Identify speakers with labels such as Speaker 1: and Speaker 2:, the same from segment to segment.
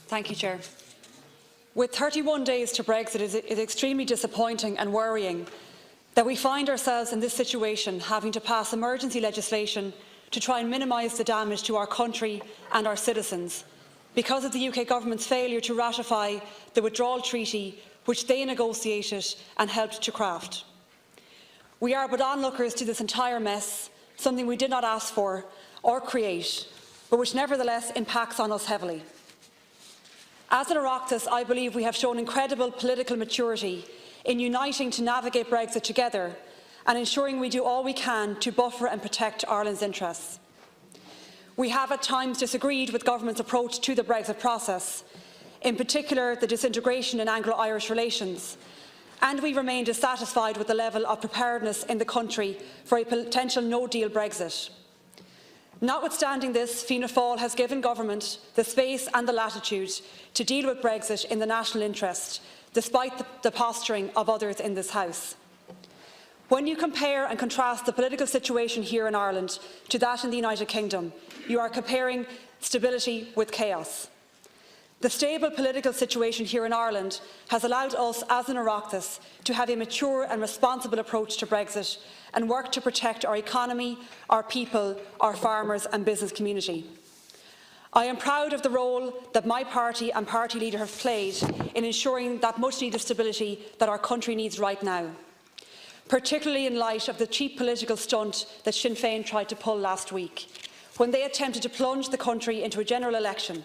Speaker 1: Thank you, Chair. With 31 days to Brexit, it is extremely disappointing and worrying that we find ourselves in this situation, having to pass emergency legislation to try and minimise the damage to our country and our citizens because of the UK Government's failure to ratify the Withdrawal Treaty which they negotiated and helped to craft. We are but onlookers to this entire mess, something we did not ask for or create, but which nevertheless impacts on us heavily. As an Oireachtas, I believe we have shown incredible political maturity in uniting to navigate Brexit together and ensuring we do all we can to buffer and protect Ireland's interests. We have at times disagreed with government's approach to the Brexit process, in particular the disintegration in Anglo-Irish relations, and we remain dissatisfied with the level of preparedness in the country for a potential no-deal Brexit. Notwithstanding this, Fianna Fáil has given government the space and the latitude to deal with Brexit in the national interest, despite the posturing of others in this House. When you compare and contrast the political situation here in Ireland to that in the United Kingdom, you are comparing stability with chaos. The stable political situation here in Ireland has allowed us as an Oireachtas to have a mature and responsible approach to Brexit and work to protect our economy, our people, our farmers and business community. I am proud of the role that my party and party leader have played in ensuring that much-needed stability that our country needs right now, particularly in light of the cheap political stunt that Sinn Féin tried to pull last week, when they attempted to plunge the country into a general election.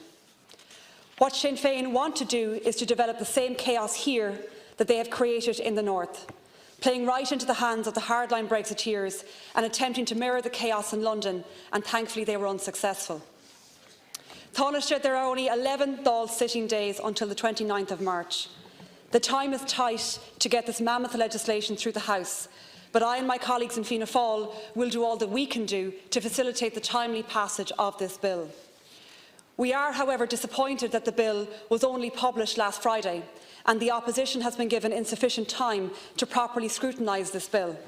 Speaker 1: What Sinn Féin want to do is to develop the same chaos here that they have created in the north, playing right into the hands of the hardline Brexiteers and attempting to mirror the chaos in London, and thankfully they were unsuccessful. Taoiseach, there are only 11 Dáil sitting days until the 29th of March. The time is tight to get this mammoth legislation through the House, but I and my colleagues in Fianna Fáil will do all that we can do to facilitate the timely passage of this bill. We are, however, disappointed that the bill was only published last Friday and the opposition has been given insufficient time to properly scrutinise this bill.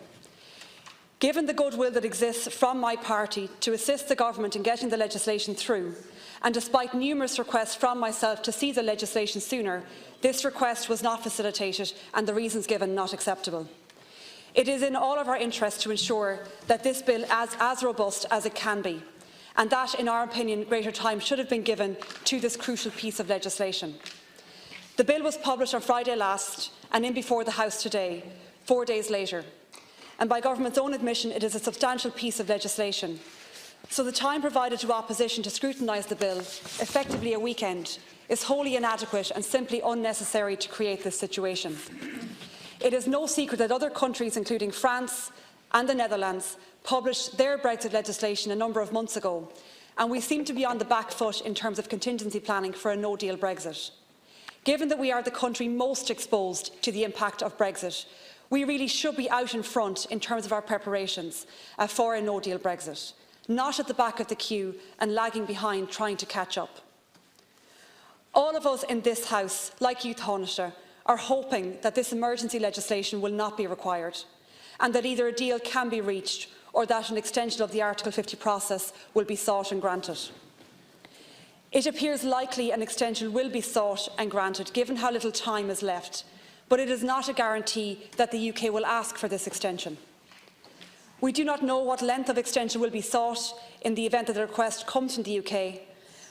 Speaker 1: Given the goodwill that exists from my party to assist the government in getting the legislation through, and despite numerous requests from myself to see the legislation sooner, this request was not facilitated and the reasons given not acceptable. It is in all of our interest to ensure that this bill is as robust as it can be, and that, in our opinion, greater time should have been given to this crucial piece of legislation. The bill was published on Friday last and in before the House today, 4 days later. And by government's own admission, it is a substantial piece of legislation. So the time provided to opposition to scrutinise the bill, effectively a weekend, is wholly inadequate and simply unnecessary to create this situation. It is no secret that other countries, including France and the Netherlands, published their Brexit legislation a number of months ago, and we seem to be on the back foot in terms of contingency planning for a no-deal Brexit. Given that we are the country most exposed to the impact of Brexit, we really should be out in front in terms of our preparations for a no-deal Brexit, not at the back of the queue and lagging behind trying to catch up. All of us in this House, like you, Taoiseach, are hoping that this emergency legislation will not be required and that either a deal can be reached or that an extension of the Article 50 process will be sought and granted. It appears likely an extension will be sought and granted, given how little time is left, but it is not a guarantee that the UK will ask for this extension. We do not know what length of extension will be sought in the event that the request comes from the UK,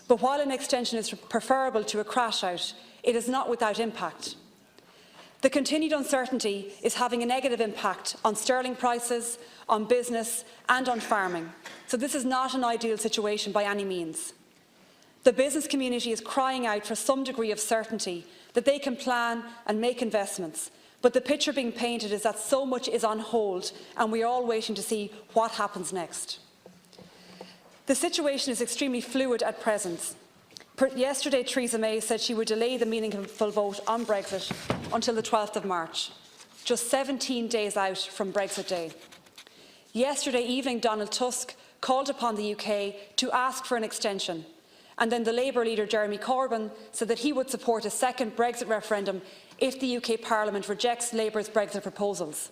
Speaker 1: but while an extension is preferable to a crash-out, it is not without impact. The continued uncertainty is having a negative impact on sterling prices, on business and on farming, so this is not an ideal situation by any means. The business community is crying out for some degree of certainty that they can plan and make investments, but the picture being painted is that so much is on hold and we are all waiting to see what happens next. The situation is extremely fluid at present. Yesterday, Theresa May said she would delay the meaningful vote on Brexit until the 12th of March, just 17 days out from Brexit Day. Yesterday evening, Donald Tusk called upon the UK to ask for an extension, and then the Labour leader Jeremy Corbyn said that he would support a second Brexit referendum if the UK Parliament rejects Labour's Brexit proposals.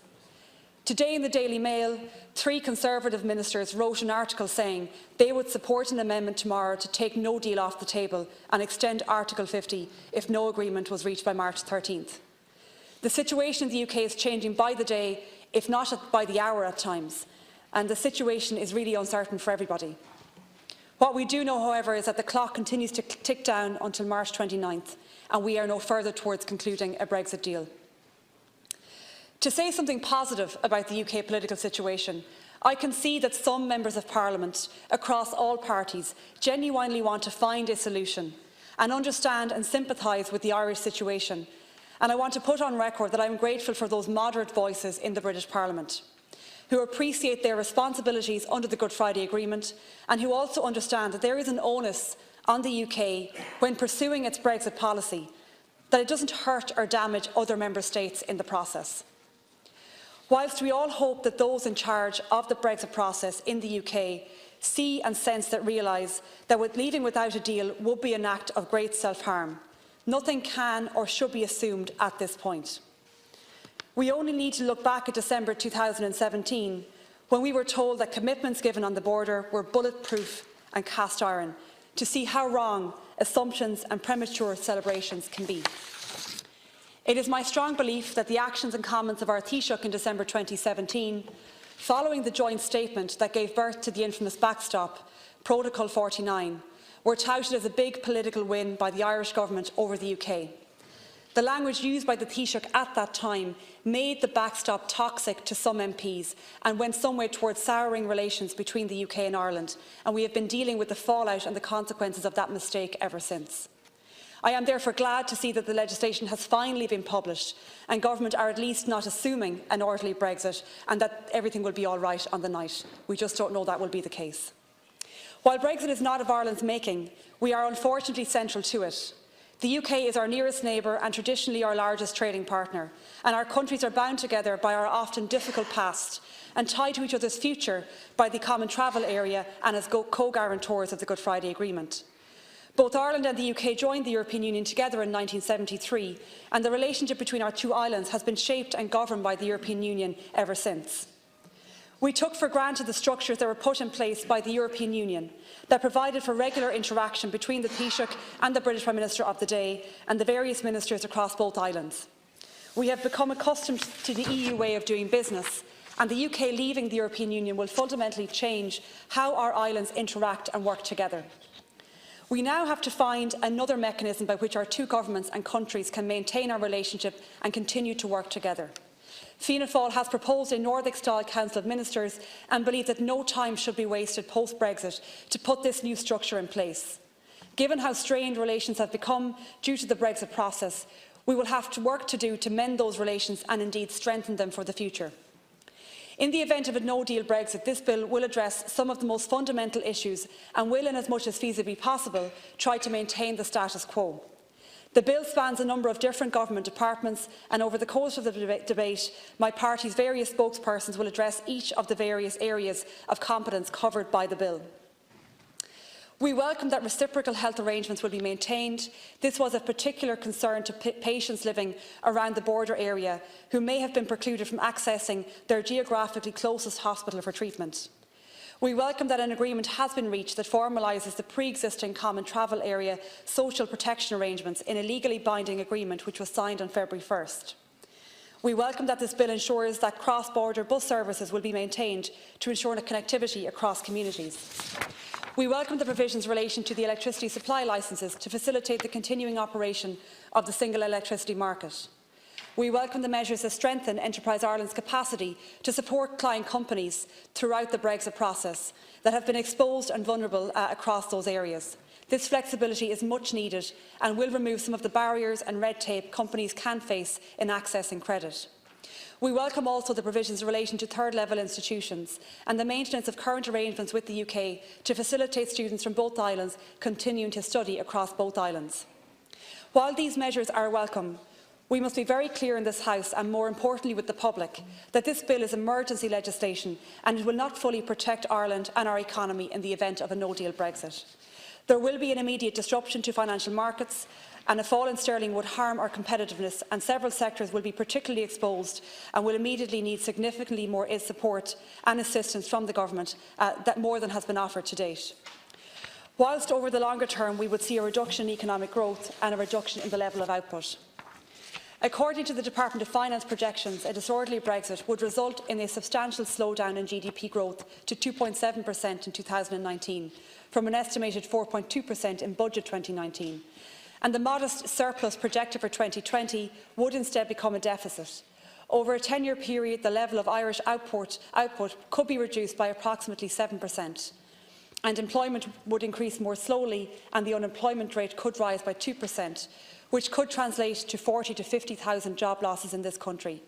Speaker 1: Today in the Daily Mail, 3 Conservative ministers wrote an article saying they would support an amendment tomorrow to take no deal off the table and extend Article 50 if no agreement was reached by March 13th. The situation in the UK is changing by the day, if not by the hour at times, and the situation is really uncertain for everybody. What we do know, however, is that the clock continues to tick down until March 29th, and we are no further towards concluding a Brexit deal. To say something positive about the UK political situation, I can see that some members of Parliament across all parties genuinely want to find a solution and understand and sympathise with the Irish situation. And I want to put on record that I am grateful for those moderate voices in the British Parliament, who appreciate their responsibilities under the Good Friday Agreement and who also understand that there is an onus on the UK when pursuing its Brexit policy, that it doesn't hurt or damage other member states in the process. Whilst we all hope that those in charge of the Brexit process in the UK see and sense that realise that leaving without a deal would be an act of great self-harm, nothing can or should be assumed at this point. We only need to look back at December 2017, when we were told that commitments given on the border were bulletproof and cast iron, to see how wrong assumptions and premature celebrations can be. It is my strong belief that the actions and comments of our Taoiseach in December 2017, following the joint statement that gave birth to the infamous backstop, Protocol 49, were touted as a big political win by the Irish Government over the UK. The language used by the Taoiseach at that time made the backstop toxic to some MPs and went some way towards souring relations between the UK and Ireland, and we have been dealing with the fallout and the consequences of that mistake ever since. I am therefore glad to see that the legislation has finally been published and Government are at least not assuming an orderly Brexit and that everything will be all right on the night. We just don't know that will be the case. While Brexit is not of Ireland's making, we are unfortunately central to it. The UK is our nearest neighbour and traditionally our largest trading partner, and our countries are bound together by our often difficult past and tied to each other's future by the common travel area and as co-guarantors of the Good Friday Agreement. Both Ireland and the UK joined the European Union together in 1973, and the relationship between our two islands has been shaped and governed by the European Union ever since. We took for granted the structures that were put in place by the European Union that provided for regular interaction between the Taoiseach and the British Prime Minister of the day and the various ministers across both islands. We have become accustomed to the EU way of doing business, and the UK leaving the European Union will fundamentally change how our islands interact and work together. We now have to find another mechanism by which our two governments and countries can maintain our relationship and continue to work together. Fianna Fáil has proposed a Nordic-style Council of Ministers and believes that no time should be wasted post-Brexit to put this new structure in place. Given how strained relations have become due to the Brexit process, we will have work to do to mend those relations and indeed strengthen them for the future. In the event of a no-deal Brexit, this bill will address some of the most fundamental issues and will, in as much as feasibly possible, try to maintain the status quo. The bill spans a number of different government departments, and over the course of the debate, my party's various spokespersons will address each of the various areas of competence covered by the bill. We welcome that reciprocal health arrangements will be maintained. This was of particular concern to patients living around the border area who may have been precluded from accessing their geographically closest hospital for treatment. We welcome that an agreement has been reached that formalises the pre-existing common travel area social protection arrangements in a legally binding agreement which was signed on February 1st. We welcome that this bill ensures that cross-border bus services will be maintained to ensure connectivity across communities. We welcome the provisions relating to the electricity supply licences to facilitate the continuing operation of the single electricity market. We welcome the measures that strengthen Enterprise Ireland's capacity to support client companies throughout the Brexit process that have been exposed and vulnerable across those areas. This flexibility is much needed and will remove some of the barriers and red tape companies can face in accessing credit. We welcome also the provisions relating to third-level institutions and the maintenance of current arrangements with the UK to facilitate students from both islands continuing to study across both islands. While these measures are welcome, we must be very clear in this House, and more importantly with the public, that this bill is emergency legislation and it will not fully protect Ireland and our economy in the event of a no-deal Brexit. There will be an immediate disruption to financial markets, and a fall in sterling would harm our competitiveness, and several sectors will be particularly exposed and will immediately need significantly more support and assistance from the government that more than has been offered to date. Whilst over the longer term we would see a reduction in economic growth and a reduction in the level of output. According to the Department of Finance projections, a disorderly Brexit would result in a substantial slowdown in GDP growth to 2.7% in 2019, from an estimated 4.2% in budget 2019. And the modest surplus projected for 2020 would instead become a deficit. Over a 10-year period, the level of Irish output could be reduced by approximately 7%. And employment would increase more slowly, and the unemployment rate could rise by 2%, which could translate to 40,000 to 50,000 job losses in this country.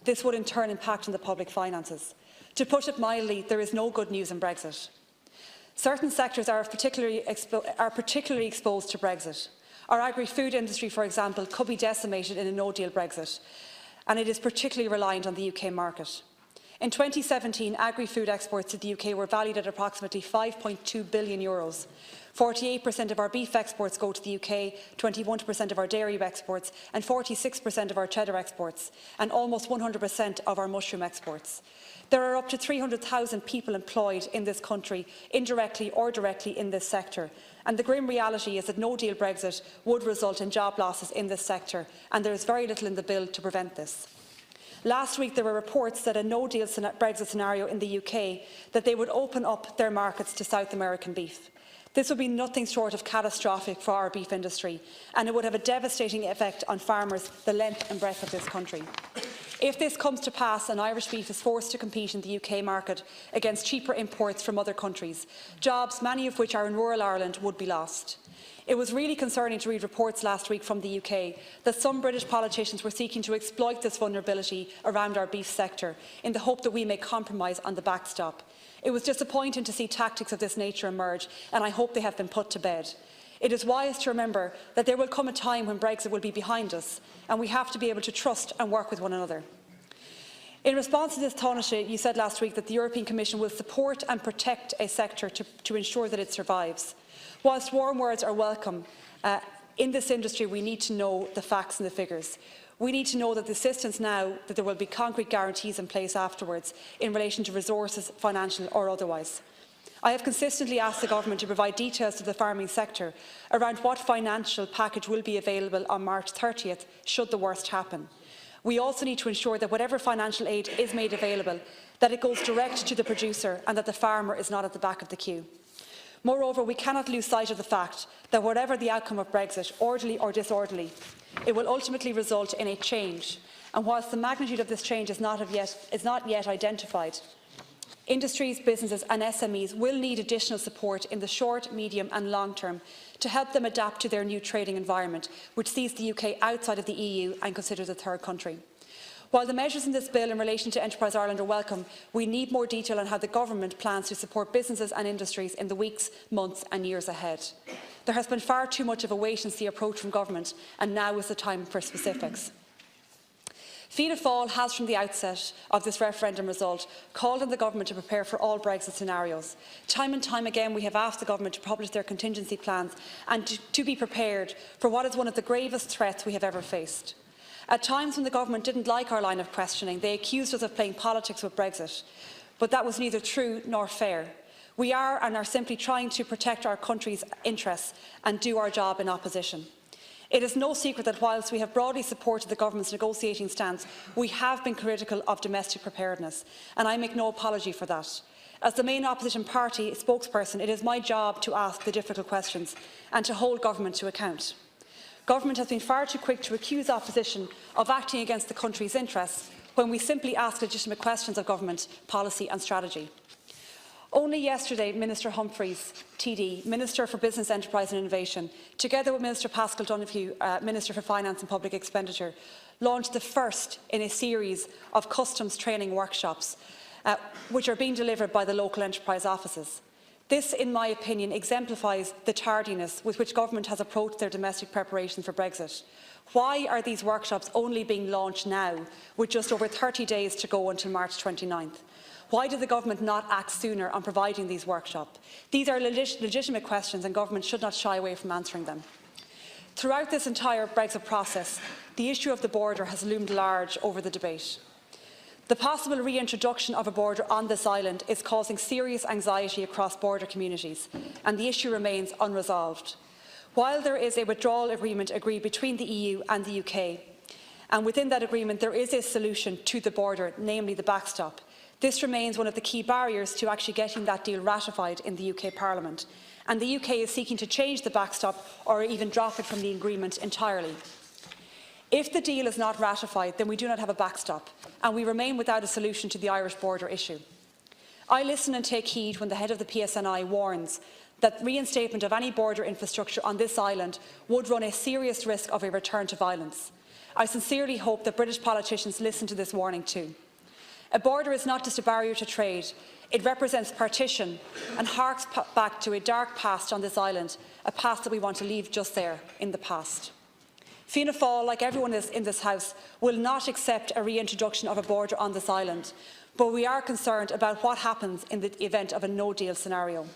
Speaker 1: This would in turn impact on the public finances. To put it mildly, there is no good news in Brexit. Certain sectors are particularly exposed to Brexit. Our agri-food industry, for example, could be decimated in a no-deal Brexit, and it is particularly reliant on the UK market. In 2017, agri-food exports to the UK were valued at approximately €5.2 billion. 48% of our beef exports go to the UK, 21% of our dairy exports, and 46% of our cheddar exports, and almost 100% of our mushroom exports. There are up to 300,000 people employed in this country, indirectly or directly in this sector, and the grim reality is that no-deal Brexit would result in job losses in this sector, and there is very little in the bill to prevent this. Last week there were reports that a no-deal Brexit scenario in the UK, that they would open up their markets to South American beef. This would be nothing short of catastrophic for our beef industry, and it would have a devastating effect on farmers the length and breadth of this country. If this comes to pass and Irish beef is forced to compete in the UK market against cheaper imports from other countries, jobs, many of which are in rural Ireland, would be lost. It was really concerning to read reports last week from the UK that some British politicians were seeking to exploit this vulnerability around our beef sector in the hope that we may compromise on the backstop. It was disappointing to see tactics of this nature emerge, and I hope they have been put to bed. It is wise to remember that there will come a time when Brexit will be behind us, and we have to be able to trust and work with one another. In response to this Taoiseach, you said last week that the European Commission will support and protect a sector to ensure that it survives. Whilst warm words are welcome, in this industry we need to know the facts and the figures. We need to know that the assistance now, that there will be concrete guarantees in place afterwards in relation to resources, financial or otherwise. I have consistently asked the Government to provide details to the farming sector around what financial package will be available on March 30th should the worst happen. We also need to ensure that whatever financial aid is made available, that it goes direct to the producer and that the farmer is not at the back of the queue. Moreover, we cannot lose sight of the fact that whatever the outcome of Brexit, orderly or disorderly, it will ultimately result in a change. And whilst the magnitude of this change is not yet identified, industries, businesses and SMEs will need additional support in the short, medium and long term to help them adapt to their new trading environment, which sees the UK outside of the EU and considers a third country. While the measures in this bill in relation to Enterprise Ireland are welcome, we need more detail on how the Government plans to support businesses and industries in the weeks, months and years ahead. There has been far too much of a wait-and-see approach from Government, and now is the time for specifics. Fianna Fáil has, from the outset of this referendum result, called on the Government to prepare for all Brexit scenarios. Time and time again we have asked the Government to publish their contingency plans and to be prepared for what is one of the gravest threats we have ever faced. At times when the Government didn't like our line of questioning, they accused us of playing politics with Brexit, but that was neither true nor fair. We are and are simply trying to protect our country's interests and do our job in opposition. It is no secret that whilst we have broadly supported the Government's negotiating stance, we have been critical of domestic preparedness, and I make no apology for that. As the main opposition party spokesperson, it is my job to ask the difficult questions and to hold Government to account. Government has been far too quick to accuse opposition of acting against the country's interests when we simply ask legitimate questions of Government policy and strategy. Only yesterday, Minister Humphreys, TD, Minister for Business, Enterprise and Innovation, together with Minister Paschal Donoghue, Minister for Finance and Public Expenditure, launched the first in a series of customs training workshops, which are being delivered by the local enterprise offices. This, in my opinion, exemplifies the tardiness with which Government has approached their domestic preparations for Brexit. Why are these workshops only being launched now, with just over 30 days to go until March 29th? Why did the government not act sooner on providing these workshops? These are legitimate questions, and government should not shy away from answering them. Throughout this entire Brexit process, the issue of the border has loomed large over the debate. The possible reintroduction of a border on this island is causing serious anxiety across border communities, and the issue remains unresolved. While there is a withdrawal agreement agreed between the EU and the UK, and within that agreement there is a solution to the border, namely the backstop, this remains one of the key barriers to actually getting that deal ratified in the UK Parliament, and the UK is seeking to change the backstop or even drop it from the agreement entirely. If the deal is not ratified, then we do not have a backstop, and we remain without a solution to the Irish border issue. I listen and take heed when the head of the PSNI warns that reinstatement of any border infrastructure on this island would run a serious risk of a return to violence. I sincerely hope that British politicians listen to this warning too. A border is not just a barrier to trade, it represents partition and harks back to a dark past on this island, a past that we want to leave just there in the past. Fianna Fáil, like everyone in this House, will not accept a reintroduction of a border on this island, but we are concerned about what happens in the event of a no-deal scenario.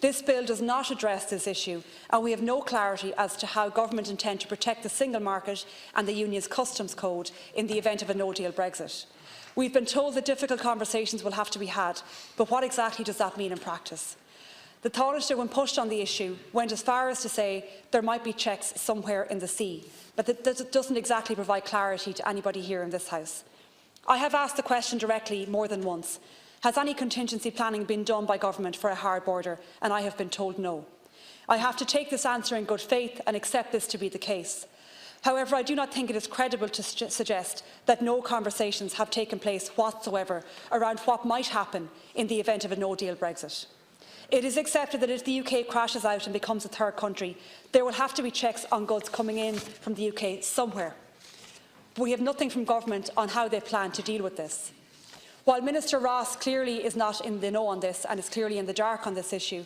Speaker 1: This bill does not address this issue, and we have no clarity as to how government intend to protect the single market and the Union's customs code in the event of a no-deal Brexit. We've been told that difficult conversations will have to be had, but what exactly does that mean in practice? The Taoiseach, when pushed on the issue, went as far as to say there might be checks somewhere in the sea, but that doesn't exactly provide clarity to anybody here in this House. I have asked the question directly more than once. Has any contingency planning been done by government for a hard border? And I have been told no. I have to take this answer in good faith and accept this to be the case. However, I do not think it is credible to suggest that no conversations have taken place whatsoever around what might happen in the event of a no-deal Brexit. It is accepted that if the UK crashes out and becomes a third country, there will have to be checks on goods coming in from the UK somewhere. But we have nothing from government on how they plan to deal with this. While Minister Ross clearly is not in the know on this and is clearly in the dark on this issue,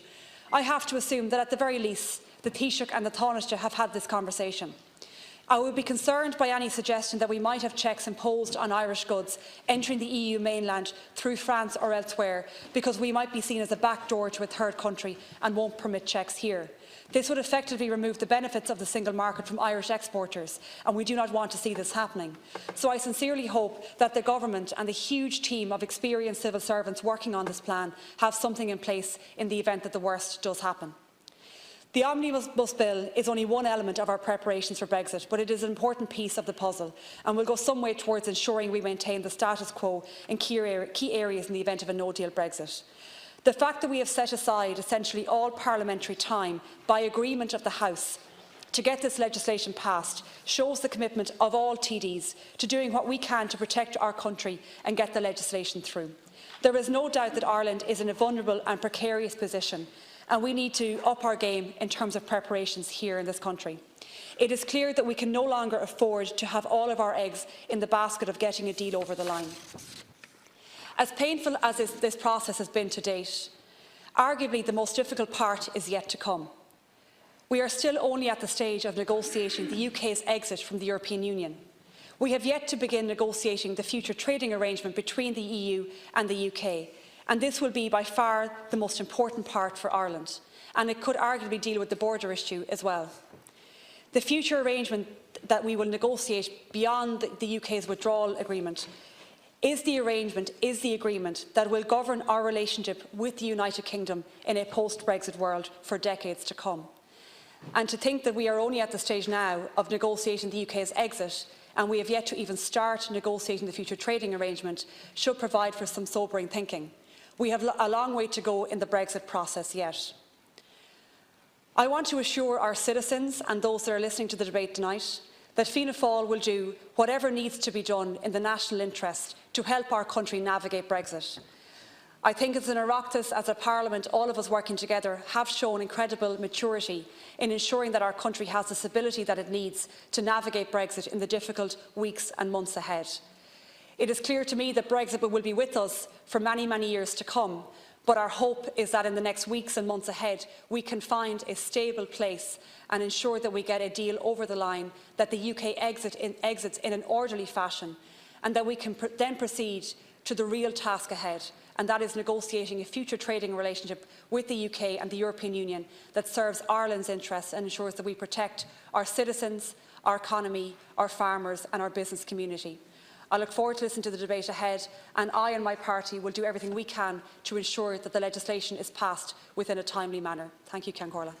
Speaker 1: I have to assume that at the very least the Taoiseach and the Taoiseach have had this conversation. I would be concerned by any suggestion that we might have checks imposed on Irish goods entering the EU mainland through France or elsewhere, because we might be seen as a backdoor to a third country and won't permit checks here. This would effectively remove the benefits of the single market from Irish exporters, and we do not want to see this happening. So I sincerely hope that the government and the huge team of experienced civil servants working on this plan have something in place in the event that the worst does happen. The Omnibus Bill is only one element of our preparations for Brexit, but it is an important piece of the puzzle and will go some way towards ensuring we maintain the status quo in key areas in the event of a no-deal Brexit. The fact that we have set aside essentially all parliamentary time by agreement of the House to get this legislation passed shows the commitment of all TDs to doing what we can to protect our country and get the legislation through. There is no doubt that Ireland is in a vulnerable and precarious position, and we need to up our game in terms of preparations here in this country. It is clear that we can no longer afford to have all of our eggs in the basket of getting a deal over the line. As painful as this process has been to date, arguably the most difficult part is yet to come. We are still only at the stage of negotiating the UK's exit from the European Union. We have yet to begin negotiating the future trading arrangement between the EU and the UK, and this will be by far the most important part for Ireland, and it could arguably deal with the border issue as well. The future arrangement that we will negotiate beyond the UK's withdrawal agreement is the agreement that will govern our relationship with the United Kingdom in a post-Brexit world for decades to come. And to think that we are only at the stage now of negotiating the UK's exit, and we have yet to even start negotiating the future trading arrangement, should provide for some sobering thinking. We have a long way to go in the Brexit process yet. I want to assure our citizens and those that are listening to the debate tonight that Fianna Fáil will do whatever needs to be done in the national interest to help our country navigate Brexit. I think as an Oireachtas, as a Parliament, all of us working together have shown incredible maturity in ensuring that our country has the stability that it needs to navigate Brexit in the difficult weeks and months ahead. It is clear to me that Brexit will be with us for many, many years to come, but our hope is that in the next weeks and months ahead we can find a stable place and ensure that we get a deal over the line, that the UK exits in an orderly fashion, and that we can then proceed to the real task ahead, and that is negotiating a future trading relationship with the UK and the European Union that serves Ireland's interests and ensures that we protect our citizens, our economy, our farmers and our business community. I look forward to listening to the debate ahead, and I and my party will do everything we can to ensure that the legislation is passed within a timely manner. Thank you, Ceann Comhairle.